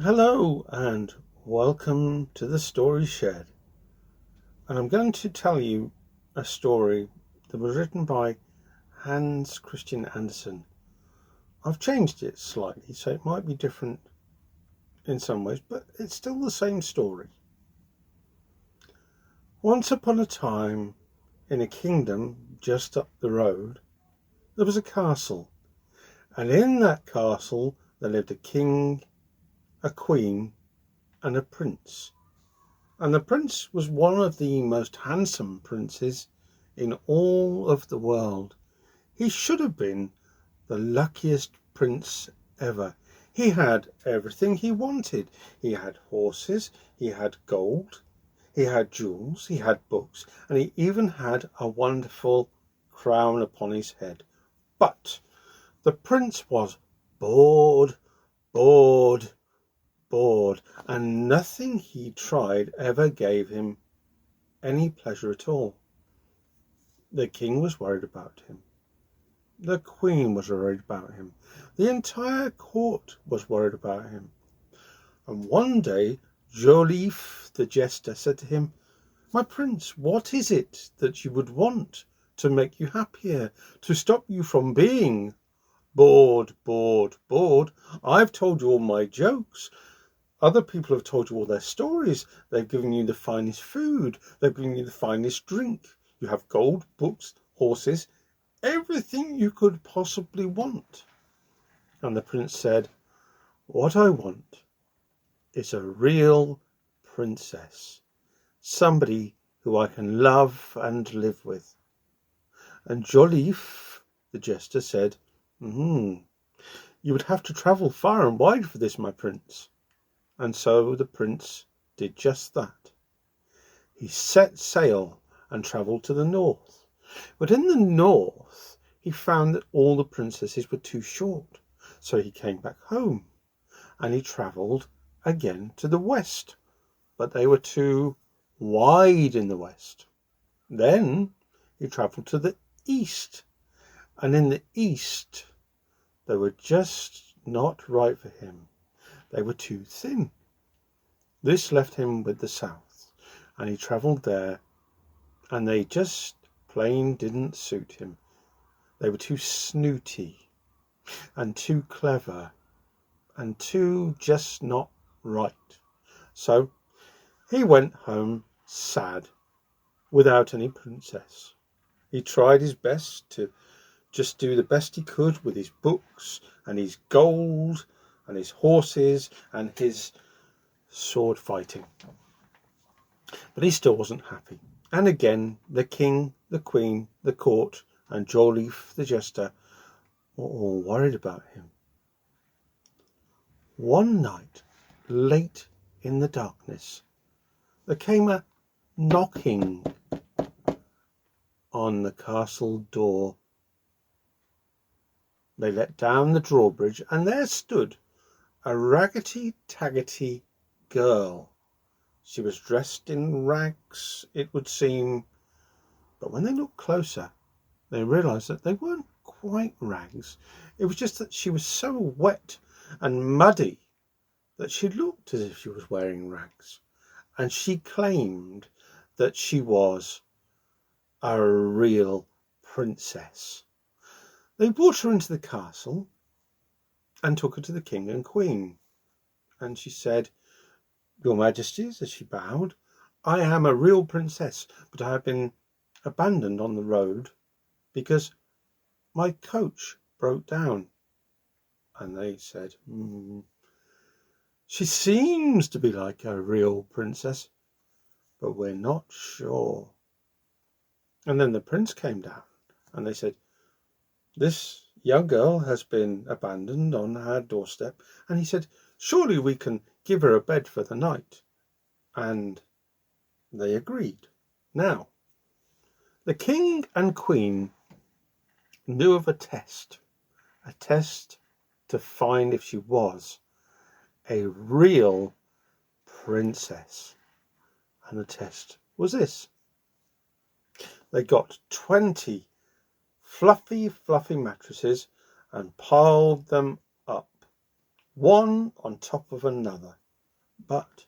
Hello and welcome to the Story Shed. And I'm going to tell you a story that was written by Hans Christian Andersen. I've changed it slightly so it might be different in some ways, but it's still the same story. Once upon a time, in a kingdom just up the road, there was a castle. And in that castle there lived a king, a queen, and a prince. And the prince was one of the most handsome princes in all of the world. He should have been the luckiest prince ever. He had everything he wanted. He had horses, he had gold, he had jewels, he had books, and he even had a wonderful crown upon his head. But the prince was bored, bored, bored, and nothing he tried ever gave him any pleasure at all. The king was worried about him. The queen was worried about him. The entire court was worried about him. And one day, Joliffe the jester said to him, "My prince, what is it that you would want to make you happier, to stop you from being bored, bored, bored? I've told you all my jokes. Other people have told you all their stories. They've given you the finest food. They've given you the finest drink. You have gold, books, horses, everything you could possibly want." And the prince said, "What I want is a real princess. Somebody who I can love and live with." And Joliffe, the jester, said, You would have to travel far and wide for this, my prince." And so the prince did just that. He set sail and travelled to the north. But in the north, he found that all the princesses were too short. So he came back home and he travelled again to the west. But they were too wide in the west. Then he travelled to the east. And in the east, they were just not right for him. They were too thin. This left him with the south, and he travelled there, and they just plain didn't suit him. They were too snooty, and too clever, and too just not right. So he went home sad, without any princess. He tried his best to just do the best he could with his books and his gold and his horses and his sword fighting. But he still wasn't happy. And again, the king, the queen, the court, and Joliffe the jester were all worried about him. One night, late in the darkness, there came a knocking on the castle door. They let down the drawbridge, and there stood a raggedy-taggedy girl. She was dressed in rags, it would seem, but when they looked closer, they realised that they weren't quite rags. It was just that she was so wet and muddy that she looked as if she was wearing rags. And she claimed that she was a real princess. They brought her into the castle and took her to the king and queen. And she said, "Your Majesties," as she bowed, "I am a real princess, but I have been abandoned on the road because my coach broke down." And they said, "She seems to be like a real princess, but we're not sure." And then the prince came down and they said, "This young girl has been abandoned on her doorstep." And he said, "Surely we can give her a bed for the night." And they agreed. Now, the king and queen knew of a test to find if she was a real princess. And the test was this. They got 20 fluffy mattresses and piled them up one on top of another. But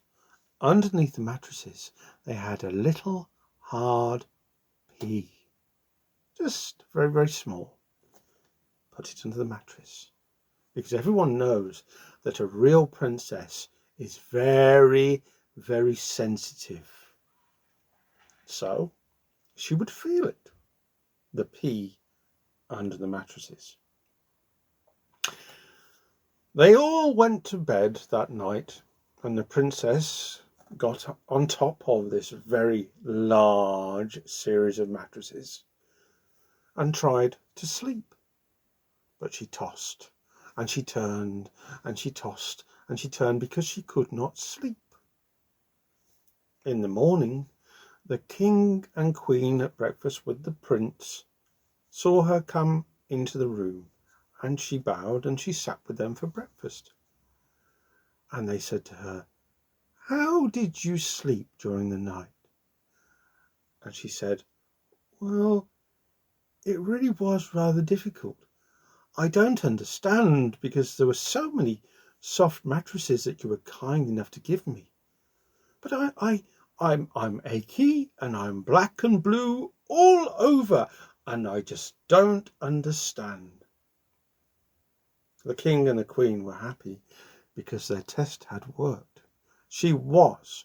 underneath the mattresses, they had a little hard pea, just very, very small. Put it under the mattress, because everyone knows that a real princess is very, very sensitive. So she would feel it, the pea under the mattresses. They all went to bed that night, and the princess got on top of this very large series of mattresses and tried to sleep. But she tossed and she turned and she tossed and she turned because she could not sleep. In the morning, the king and queen at breakfast with the prince saw her come into the room, and she bowed and she sat with them for breakfast. And they said to her, "How did you sleep during the night?" And she said, "Well, it really was rather difficult. I don't understand, because there were so many soft mattresses that you were kind enough to give me. But I'm achy and I'm black and blue all over, and I just don't understand." The king and the queen were happy because their test had worked. She was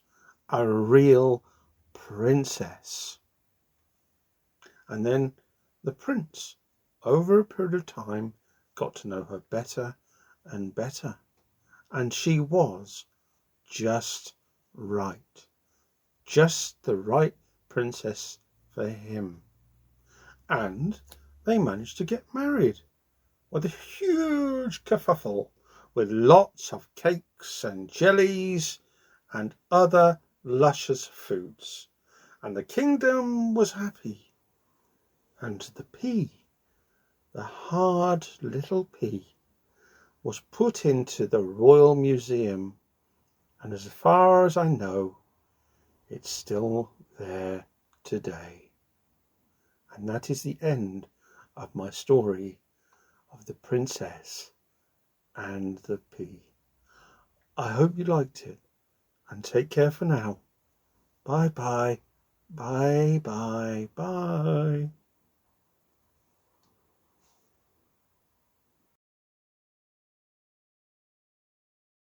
a real princess. And then the prince, over a period of time, got to know her better and better. And she was just right. Just the right princess for him. And they managed to get married with a huge kerfuffle, with lots of cakes and jellies and other luscious foods. And the kingdom was happy. And the pea, the hard little pea, was put into the Royal Museum, and as far as I know, it's still there today. And that is the end of my story of the Princess and the Pea. I hope you liked it, and take care for now. Bye bye, bye bye, bye.